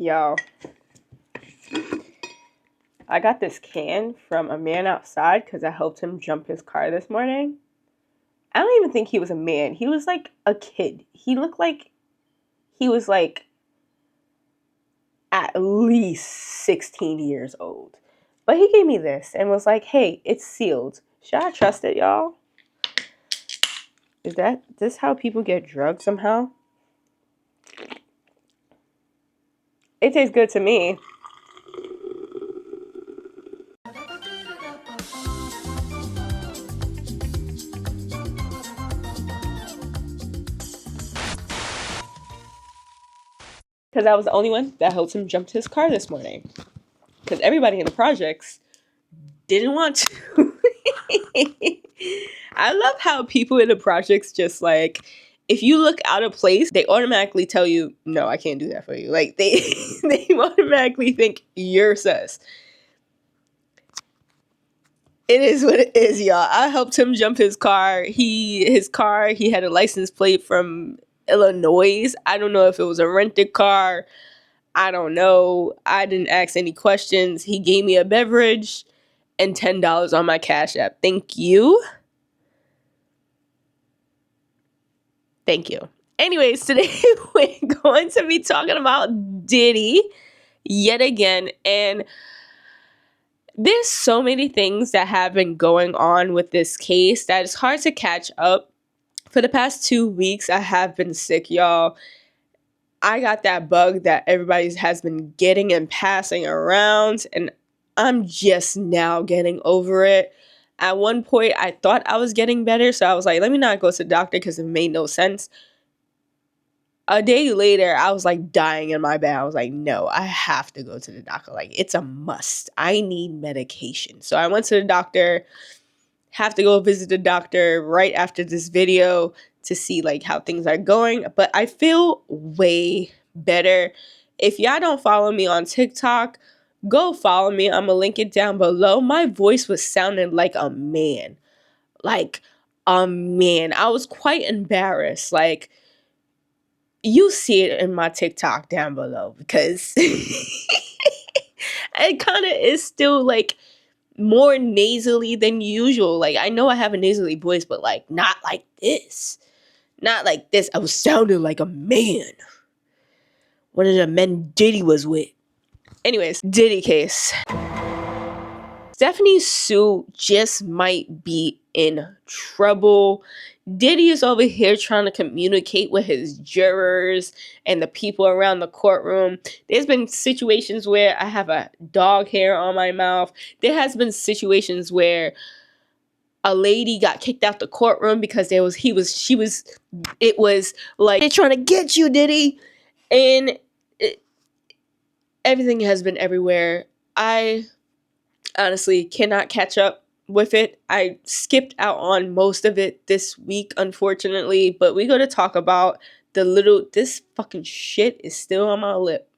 Yo, I got this can from a man outside because I helped him jump his car this morning. I don't even think he was a man. He was like a kid. He looked like he was like at least 16 years old. But he gave me this and was like, hey, it's sealed. Should I trust it, y'all? Is this how people get drugs somehow? It tastes good to me. Because I was the only one that helped him jump his car this morning. Because everybody in the projects didn't want to. I love how people in the projects just like, if you look out of place, they automatically tell you, no, I can't do that for you. Like they automatically think you're sus. It is what it is, y'all. I helped him jump his car. He had a license plate from Illinois. I don't know if it was a rented car. I don't know. I didn't ask any questions. He gave me a beverage and $10 on my Cash App. Thank you. Thank you. Anyways, today we're going to be talking about Diddy yet again. And there's so many things that have been going on with this case that it's hard to catch up. For the past 2 weeks, I have been sick, y'all. I got that bug that everybody has been getting and passing around, and I'm just now getting over it. At one point, I thought I was getting better, so I was like, let me not go to the doctor because it made no sense. A day later, I was like dying in my bed. I was like, no, I have to go to the doctor. Like, it's a must. I need medication. So I went to the doctor, have to go visit the doctor right after this video to see like how things are going. But I feel way better. If y'all don't follow me on TikTok, go follow me. I'm gonna link it down below. My voice was sounding like a man. Like a man. I was quite embarrassed. Like, you see it in my TikTok down below because it kind of is still like more nasally than usual. Like, I know I have a nasally voice, but like not like this. Not like this. I was sounding like a man. One of the men Diddy was with. Anyways, Diddy case. Stephanie Soo just might be in trouble. Diddy is over here trying to communicate with his jurors and the people around the courtroom. There's been situations where I have a dog hair on my mouth. There has been situations where a lady got kicked out the courtroom because it was like, they're trying to get you, Diddy. And everything has been everywhere. I honestly cannot catch up with it. I skipped out on most of it this week, unfortunately, but we're going to talk about this fucking shit is still on my lip.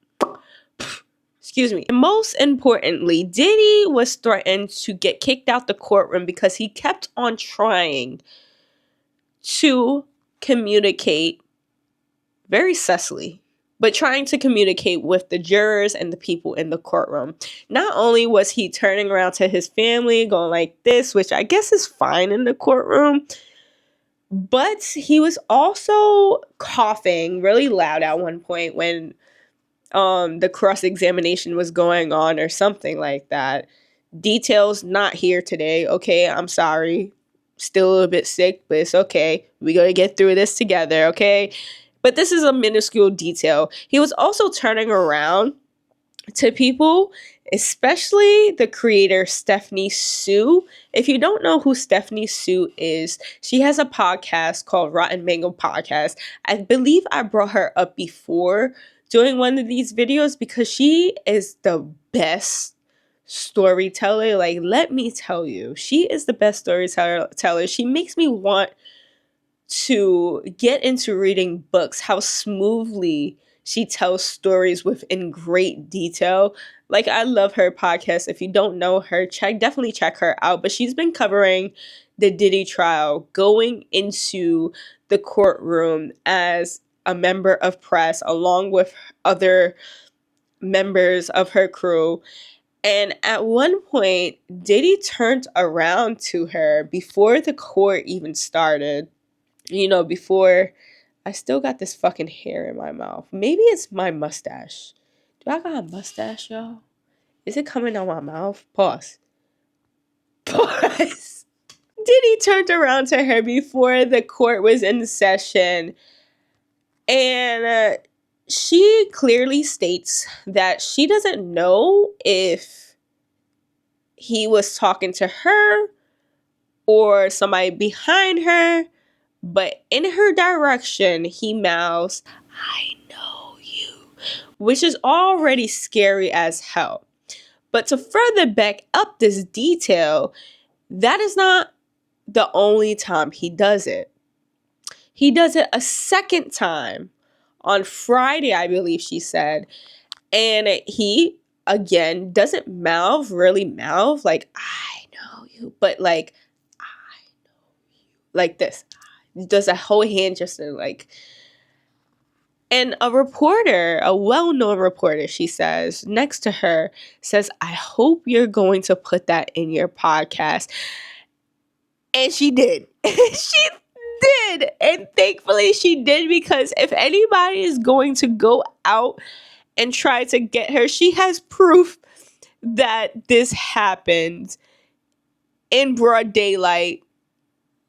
Excuse me. Most importantly, Diddy was threatened to get kicked out the courtroom because he kept on trying to communicate very sussly, but trying to communicate with the jurors and the people in the courtroom. Not only was he turning around to his family going like this, which I guess is fine in the courtroom, but he was also coughing really loud at one point when the cross-examination was going on or something like that. Details not here today. Okay, I'm sorry. Still a little bit sick, but it's okay. We're going to get through this together, okay? But this is a minuscule detail. He was also turning around to people, especially the creator Stephanie Soo. If you don't know who Stephanie Soo is, she has a podcast called Rotten Mango Podcast. I believe I brought her up before doing one of these videos because she is the best storyteller. Like, let me tell you, she is the best storyteller. She makes me want to get into reading books, how smoothly she tells stories within great detail. Like, I love her podcast. If you don't know her, definitely check her out. But she's been covering the Diddy trial, going into the courtroom as a member of press, along with other members of her crew. And at one point, Diddy turned around to her before the court even started. Before I still got this fucking hair in my mouth. Maybe it's my mustache. Do I got a mustache, y'all? Is it coming out my mouth? Pause. Diddy turned around to her before the court was in session, and she clearly states that she doesn't know if he was talking to her or somebody behind her, but in her direction, he mouths, "I know you," which is already scary as hell. But to further back up this detail, that is not the only time he does it. He does it a second time on Friday, I believe she said. And he, again, doesn't really mouth like, "I know you," but like, "I know you," like this. He does a whole hand gesture, like. And a reporter, a well-known reporter, she says, next to her, says, "I hope you're going to put that in your podcast." And she did. She did. And thankfully she did, because if anybody is going to go out and try to get her, she has proof that this happened in broad daylight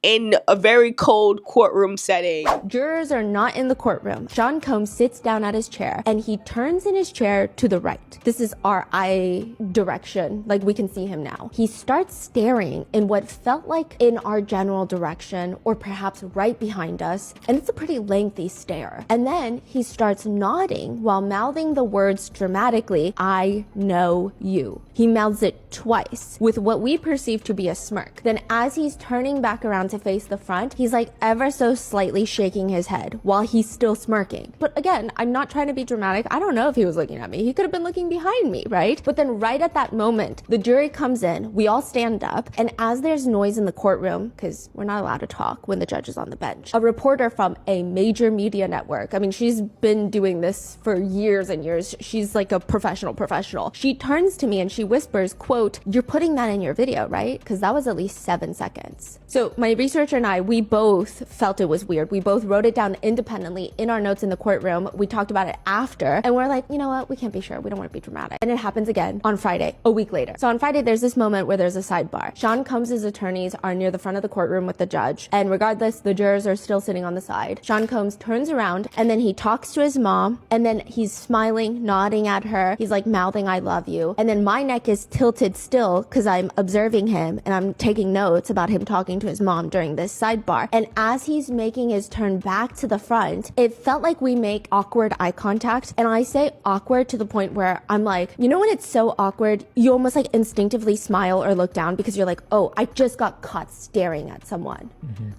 in a very cold courtroom setting. Jurors are not in the courtroom. Sean Combs sits down at his chair and he turns in his chair to the right. This is our eye direction, like we can see him now. He starts staring in what felt like in our general direction, or perhaps right behind us, and it's a pretty lengthy stare. And then he starts nodding while mouthing the words dramatically, "I know you." He mouths it twice with what we perceive to be a smirk. Then as he's turning back around to face the front, he's like ever so slightly shaking his head while he's still smirking. But again, I'm not trying to be dramatic. I don't know if he was looking at me. He could have been looking behind me, right? But then right at that moment, the jury comes in, we all stand up, and as there's noise in the courtroom, because we're not allowed to talk when the judge is on the bench, a reporter from a major media network, I mean, she's been doing this for years and years. She's like a professional. She turns to me and she whispers, quote, "You're putting that in your video, right? Because that was at least 7 seconds." So my researcher and I, we both felt it was weird. We both wrote it down independently in our notes in the courtroom. We talked about it after, and we're like, you know what? We can't be sure. We don't want to be dramatic. And it happens again on Friday, a week later. So on Friday, there's this moment where there's a sidebar. Sean Combs' attorneys are near the front of the courtroom with the judge, and regardless, the jurors are still sitting on the side. Sean Combs turns around, and then he talks to his mom, and then he's smiling, nodding at her. He's like mouthing, "I love you." And then my neck is tilted still because I'm observing him, and I'm taking notes about him talking to his mom during this sidebar. And as he's making his turn back to the front, it felt like we make awkward eye contact. And I say awkward to the point where I'm like, you know when it's so awkward, you almost like instinctively smile or look down because you're like, oh, I just got caught staring at someone.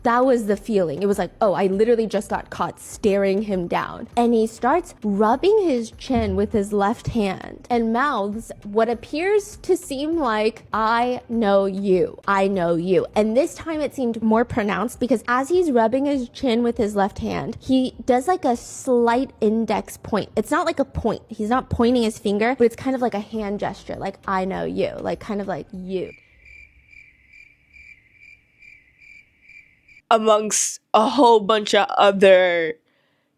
That was the feeling. It was like, oh, I literally just got caught staring him down. And he starts rubbing his chin with his left hand and mouths what appears to seem like, "I know you. I know you." And this time it seemed more pronounced because as he's rubbing his chin with his left hand, he does like a slight index point. It's not like a point. He's not pointing his finger, but it's kind of like a hand gesture, like, "I know you," like kind of like you. Amongst a whole bunch of other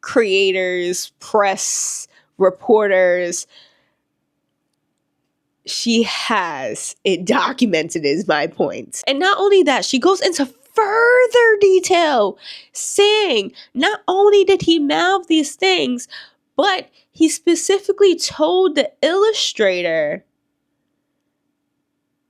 creators, press, reporters, she has it documented, is my point. And not only that, she goes into further detail saying not only did he mouth these things, but he specifically told the illustrator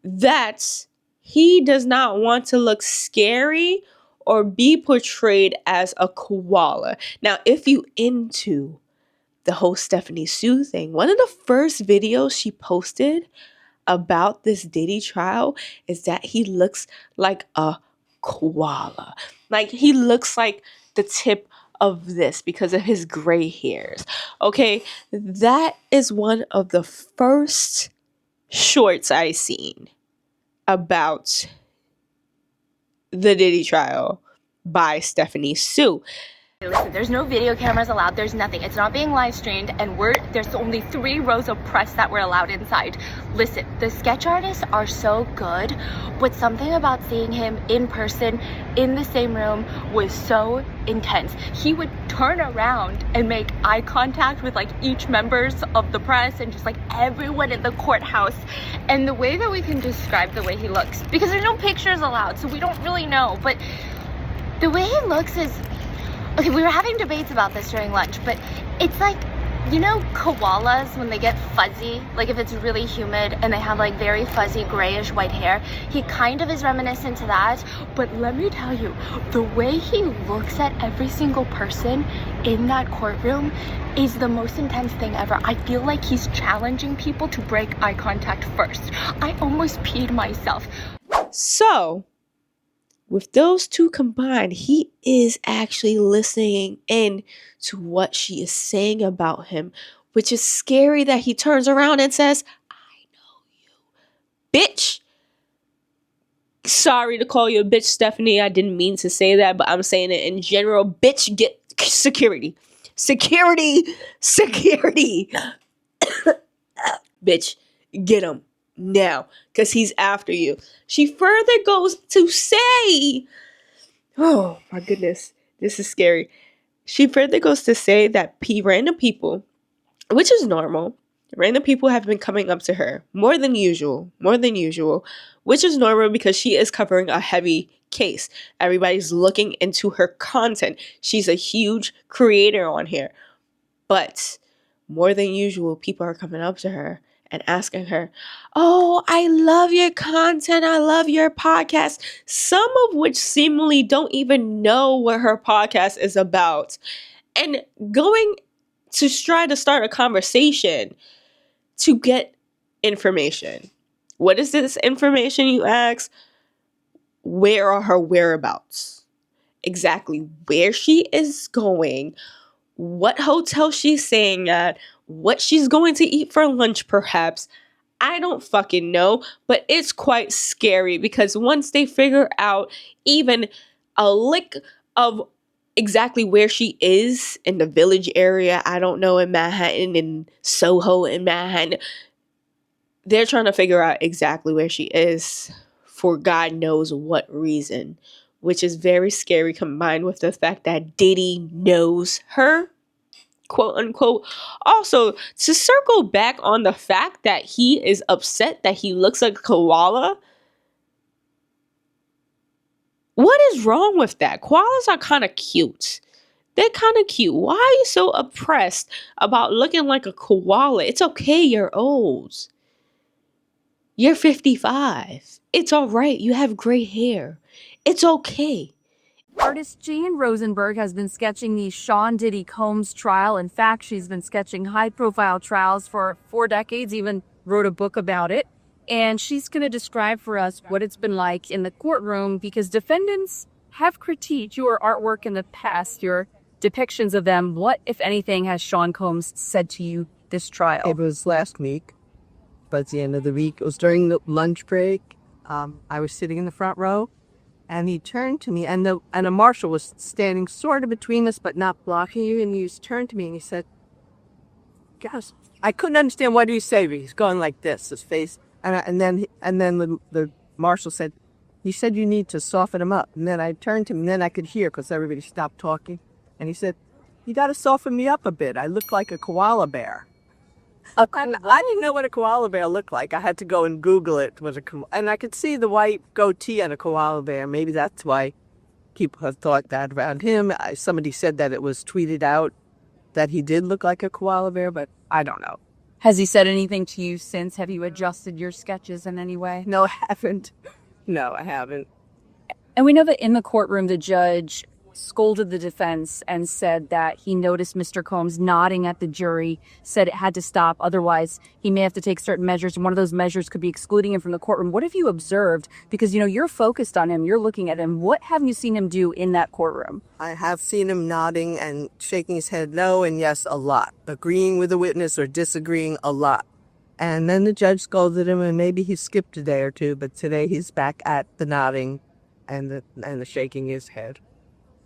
that he does not want to look scary or be portrayed as a koala. Now, if you into the whole Stephanie Soo thing, one of the first videos she posted about this Diddy trial is that he looks like a koala. Like he looks like the tip of this because of his gray hairs. Okay, that is one of the first shorts I seen about the Diddy trial by Stephanie Soo. Listen, there's no video cameras allowed, there's nothing. It's not being live streamed, and there's only 3 rows of press that were allowed inside. Listen, the sketch artists are so good, but something about seeing him in person in the same room was so intense. He would turn around and make eye contact with like each members of the press and just like everyone in the courthouse. And the way that we can describe the way he looks, because there's no pictures allowed, so we don't really know, but the way he looks is, okay, we were having debates about this during lunch, but it's like, you know, koalas when they get fuzzy, like if it's really humid and they have like very fuzzy grayish white hair. He kind of is reminiscent to that, but let me tell you, the way he looks at every single person in that courtroom is the most intense thing ever. I feel like he's challenging people to break eye contact first. I almost peed myself. So, with those two combined, he is actually listening in to what she is saying about him, which is scary that he turns around and says, I know you. Bitch. Sorry to call you a bitch, Stephanie. I didn't mean to say that, but I'm saying it in general. Bitch, get security. Security. Security. Bitch, get him. Now, because he's after you. She further goes to say, oh my goodness, this is scary. She further goes to say that random people, which is normal, random people have been coming up to her more than usual, which is normal because she is covering a heavy case. Everybody's looking into her content. She's a huge creator on here. But more than usual, people are coming up to her and asking her, oh, I love your content. I love your podcast. Some of which seemingly don't even know what her podcast is about. And going to try to start a conversation to get information. What is this information, you ask? Where are her whereabouts? Exactly where she is going, what hotel she's staying at, what she's going to eat for lunch perhaps. I don't fucking know, but it's quite scary because once they figure out even a lick of exactly where she is in the Village area, I don't know, in Manhattan, in Soho, in Manhattan, they're trying to figure out exactly where she is for God knows what reason, which is very scary combined with the fact that Diddy knows her, quote unquote. Also, to circle back on the fact that he is upset that he looks like a koala, what is wrong with that? Koalas are kind of cute. They're kind of cute. Why are you so oppressed about looking like a koala? It's okay, you're old. You're 55. It's all right. You have gray hair. It's okay. Artist Jane Rosenberg has been sketching the Sean Diddy Combs trial. In fact, she's been sketching high-profile trials for 4 decades, even wrote a book about it. And she's going to describe for us what it's been like in the courtroom, because defendants have critiqued your artwork in the past, your depictions of them. What, if anything, has Sean Combs said to you this trial? It was last week, but at the end of the week, it was during the lunch break. I was sitting in the front row, and he turned to me, and a marshal was standing sort of between us, but not blocking you. And he turned to me and he said, "Gosh," I couldn't understand what he said. He's going like this, his face, and then the marshal said, "He said you need to soften him up." And then I turned to him, and then I could hear because everybody stopped talking, and he said, "You got to soften me up a bit. I look like a koala bear." And I didn't know what a koala bear looked like. I had to go and Google it. And I could see the white goatee on a koala bear. Maybe that's why people have thought that around him. Somebody said that it was tweeted out that he did look like a koala bear, but I don't know. Has he said anything to you since? Have you adjusted your sketches in any way? No, I haven't. No, I haven't. And we know that in the courtroom, the judge scolded the defense and said that he noticed Mr. Combs nodding at the jury, said it had to stop. Otherwise, he may have to take certain measures. And one of those measures could be excluding him from the courtroom. What have you observed? Because, you're focused on him. You're looking at him. What have you seen him do in that courtroom? I have seen him nodding and shaking his head no and yes a lot. Agreeing with the witness or disagreeing a lot. And then the judge scolded him, and maybe he skipped a day or two, but today he's back at the nodding and the shaking his head.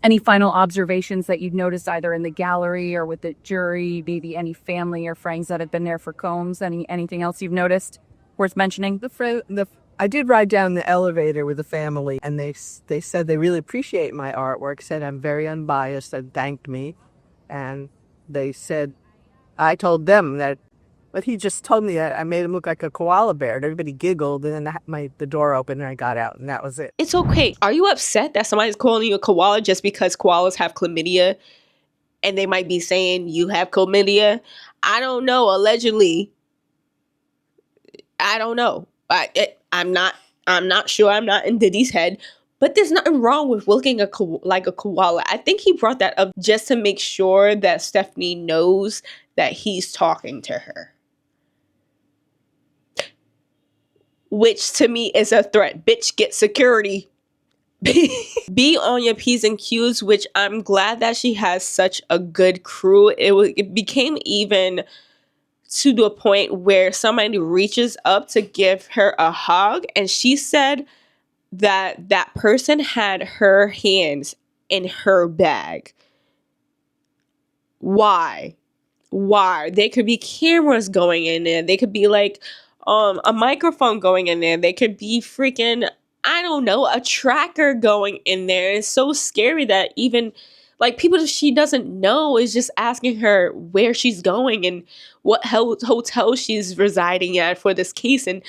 Any final observations that you've noticed either in the gallery or with the jury, maybe any family or friends that have been there for Combs? Anything else you've noticed worth mentioning? I did ride down the elevator with the family, and they said they really appreciate my artwork, said I'm very unbiased, and thanked me. And they said, I told them that, but he just told me that I made him look like a koala bear, and everybody giggled, and then the door opened, and I got out, and that was it. It's okay. Are you upset that somebody's calling you a koala just because koalas have chlamydia and they might be saying you have chlamydia? I don't know. Allegedly. I don't know. I'm not sure. I'm not in Diddy's head. But there's nothing wrong with looking like a koala. I think he brought that up just to make sure that Stephanie knows that he's talking to her. Which to me is a threat. Bitch, get security. Be on your P's and Q's, which I'm glad that she has such a good crew. It became even to the point where somebody reaches up to give her a hug, and she said that person had her hands in her bag. Why? There could be cameras going in there. They could be like a microphone going in there. They could be freaking, I don't know, a tracker going in there. It's so scary that even like people that she doesn't know is just asking her where she's going and what hotel she's residing at for this case. And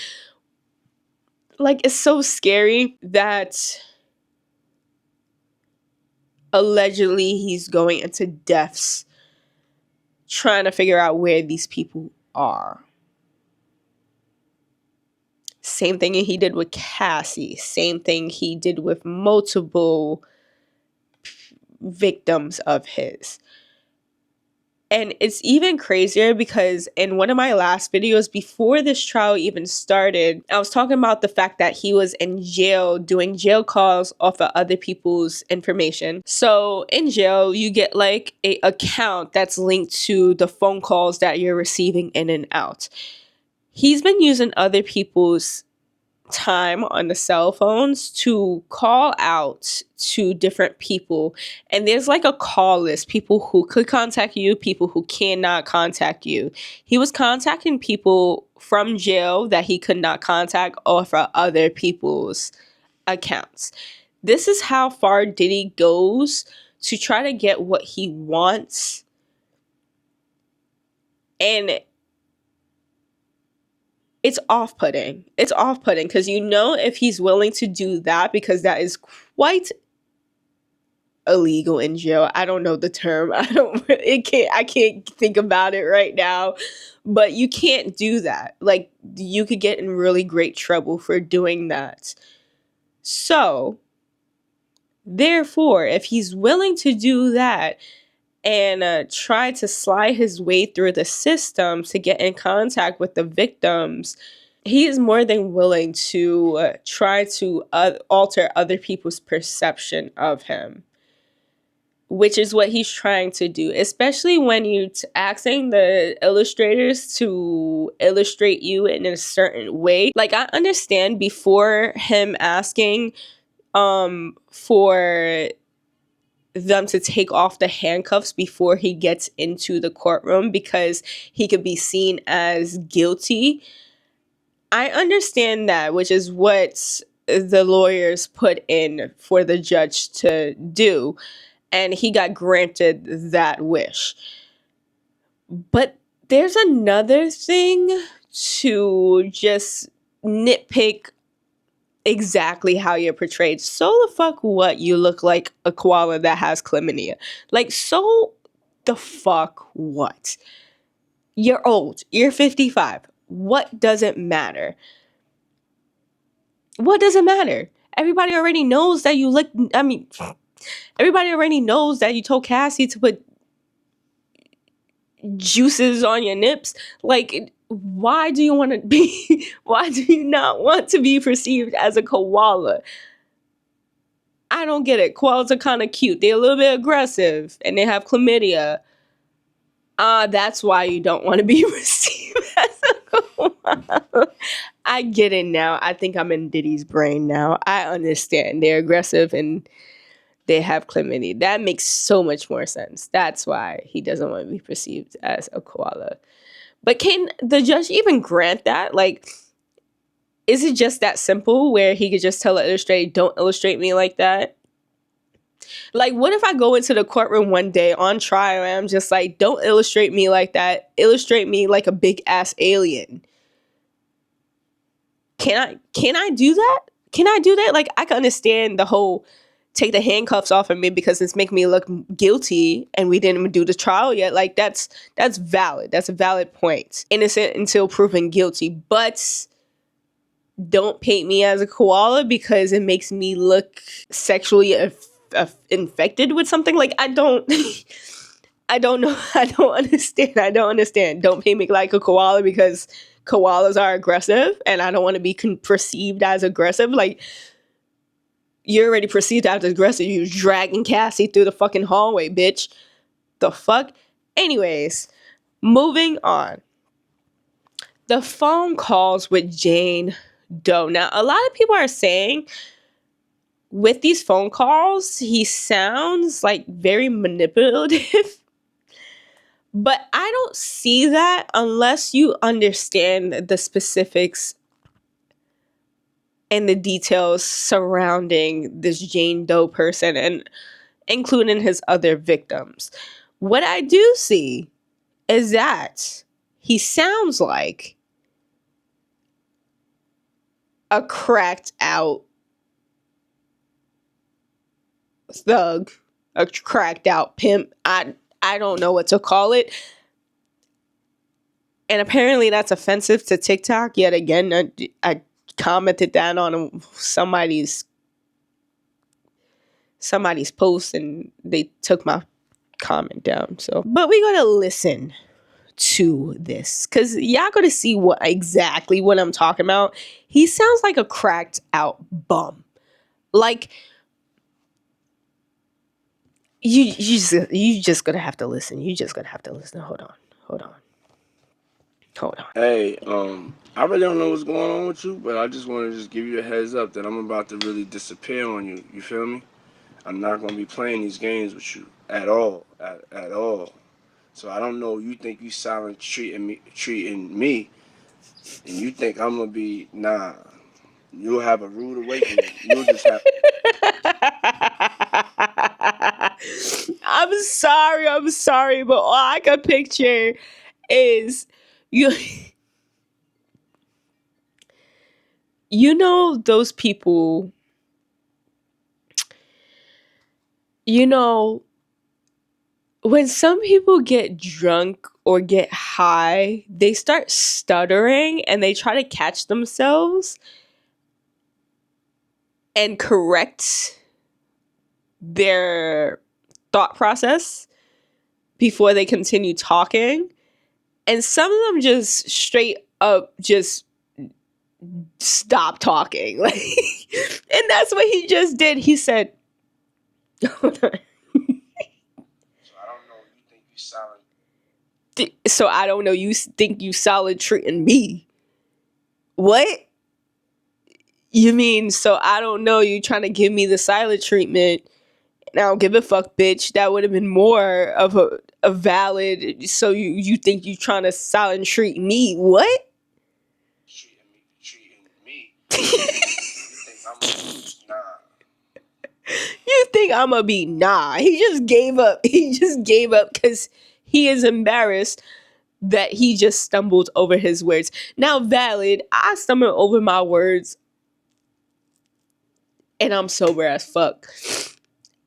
like, it's so scary that allegedly he's going into deaths trying to figure out where these people are. Same thing he did with Cassie. Same thing he did with multiple victims of his. And it's even crazier because in one of my last videos before this trial even started, I was talking about the fact that he was in jail doing jail calls off of other people's information. So in jail, you get like an account that's linked to the phone calls that you're receiving in and out. He's been using other people's time on the cell phones to call out to different people, and there's like a call list, people who could contact you, people who cannot contact you. He was contacting people from jail that he could not contact off of other people's accounts. This is how far Diddy goes to try to get what he wants. And it's off-putting. It's off-putting because you know if he's willing to do that, because that is quite illegal in jail. I don't know the term. I can't think about it right now. But you can't do that. Like, you could get in really great trouble for doing that. So, therefore, if he's willing to do that and try to slide his way through the system to get in contact with the victims, he is more than willing to try to alter other people's perception of him, which is what he's trying to do, especially when you're asking the illustrators to illustrate you in a certain way. Like, I understand before him asking for them to take off the handcuffs before he gets into the courtroom because he could be seen as guilty. I understand that, which is what the lawyers put in for the judge to do, and he got granted that wish. But there's another thing to just nitpick exactly how you're portrayed. So the fuck what? You look like a koala that has chlamydia. Like, so the fuck what? You're old. You're 55. What does it matter? What does it matter? Everybody already knows that you look, everybody already knows that you told Cassie to put juices on your nips. Like, why do you not want to be perceived as a koala? I don't get it. Koalas are kind of cute. They're a little bit aggressive and they have chlamydia. That's why you don't want to be received as a koala. I get it now. I think I'm in Diddy's brain now. I understand. They're aggressive and they have chlamydia. That makes so much more sense. That's why he doesn't want to be perceived as a koala. But can the judge even grant that? Like, is it just that simple where he could just tell an illustrator, don't illustrate me like that? Like, what if I go into the courtroom one day on trial and I'm just like, don't illustrate me like that. Illustrate me like a big ass alien. Can I do that? Can I do that? Like, I can understand the whole take the handcuffs off of me because it's making me look guilty and we didn't even do the trial yet. Like, that's valid. That's a valid point. Innocent until proven guilty. But don't paint me as a koala because it makes me look sexually infected with something. Like, I don't know. I don't understand. Don't paint me like a koala because koalas are aggressive and I don't want to be perceived as aggressive. Like, you're already perceived as aggressive. You're dragging Cassie through the fucking hallway, bitch. The fuck? Anyways, moving on. The phone calls with Jane Doe. Now, a lot of people are saying with these phone calls, he sounds like very manipulative. But I don't see that unless you understand the specifics and the details surrounding this Jane Doe person and including his other victims. What I do see is that he sounds like a cracked out thug, a cracked out pimp. I don't know what to call it. And apparently that's offensive to TikTok. Yet again, I commented that on somebody's post and they took my comment down. So, but we gotta listen to this because y'all gotta see what I'm talking about. He sounds like a cracked out bum. Like, you just gonna have to listen. You just gonna have to listen. Hold on. Hey, I really don't know what's going on with you, but I just want to just give you a heads up that I'm about to really disappear on you. You feel me? I'm not gonna be playing these games with you at all, at all. So I don't know. You think you silent treating me, and you think I'm gonna be nah. You'll have a rude awakening. You'll just have. I'm sorry, but all I can picture is you. You know those people. You know, when some people get drunk or get high, they start stuttering and they try to catch themselves and correct their thought process before they continue talking. And some of them just straight up just stop talking. Like, and that's what he just did. He said, hold on. So I don't know, you think you solid treating me. What? You mean, so I don't know, you trying to give me the silent treatment and I don't give a fuck, bitch. That would have been more of a valid, so you think you trying to silent treat me. What? Treating me? You think I'm gonna be nah. He just gave up because he is embarrassed that he just stumbled over his words. Now, valid, I stumbled over my words and I'm sober as fuck.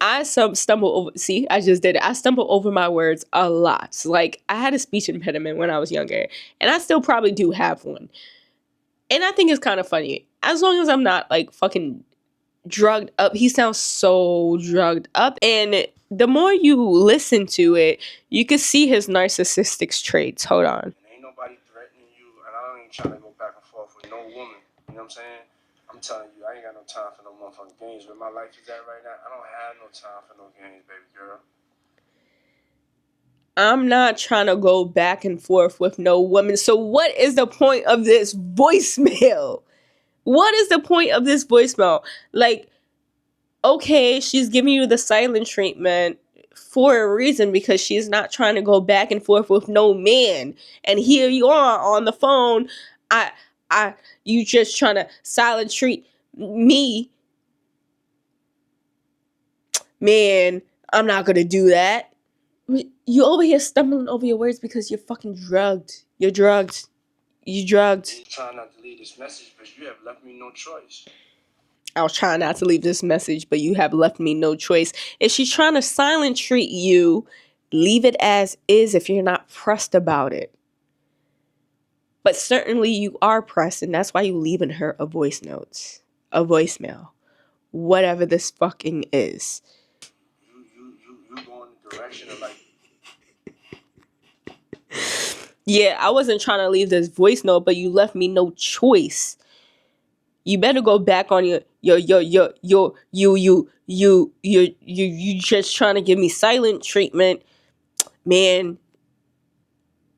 I stumble over, see, I just did it. I stumble over my words a lot. Like, I had a speech impediment when I was younger, and I still probably do have one. And I think it's kind of funny. As long as I'm not, like, fucking drugged up. He sounds so drugged up. And the more you listen to it, you can see his narcissistic traits. Hold on. Ain't nobody threatening you, and I ain't trying to go back and forth with no woman. You know what I'm saying? I'm telling you, I ain't got no time for no motherfucking games. Where my life is at right now, I don't have no time for no games, baby girl. I'm not trying to go back and forth with no woman. So what is the point of this voicemail? What is the point of this voicemail? Like, okay, she's giving you the silent treatment for a reason, because she's not trying to go back and forth with no man. And here you are on the phone. You just trying to silent treat me. Man, I'm not gonna do that. You over here stumbling over your words because you're fucking drugged. You're drugged. You drugged. I'm trying not to leave this message, but you have left me no choice. I was trying not to leave this message, but you have left me no choice. If she's trying to silent treat you, leave it as is if you're not pressed about it. But certainly you are pressed, and that's why you leaving her a voicemail, whatever this fucking is. You go in the direction of like. Yeah, I wasn't trying to leave this voice note, but you left me no choice. You better go back on you just trying to give me silent treatment, man.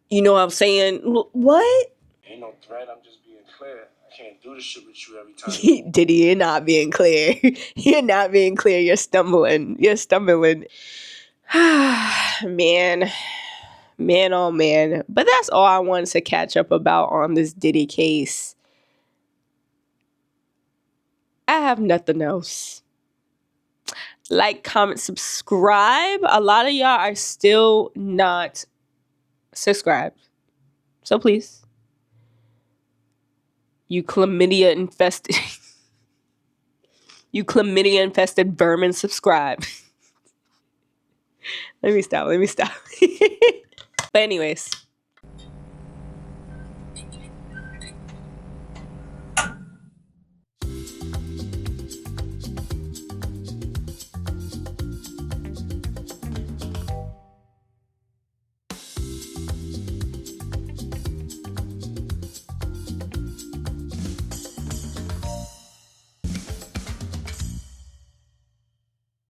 You know what I'm saying? What? Ain't no threat. I'm just being clear. I can't do this shit with you every time. Diddy, you're not being clear. You're not being clear. You're stumbling. Man, oh man. But that's all I wanted to catch up about on this Diddy case. I have nothing else. Like, comment, subscribe. A lot of y'all are still not subscribed. So please. You chlamydia infested. You chlamydia infested vermin, subscribe. Let me stop. But anyways.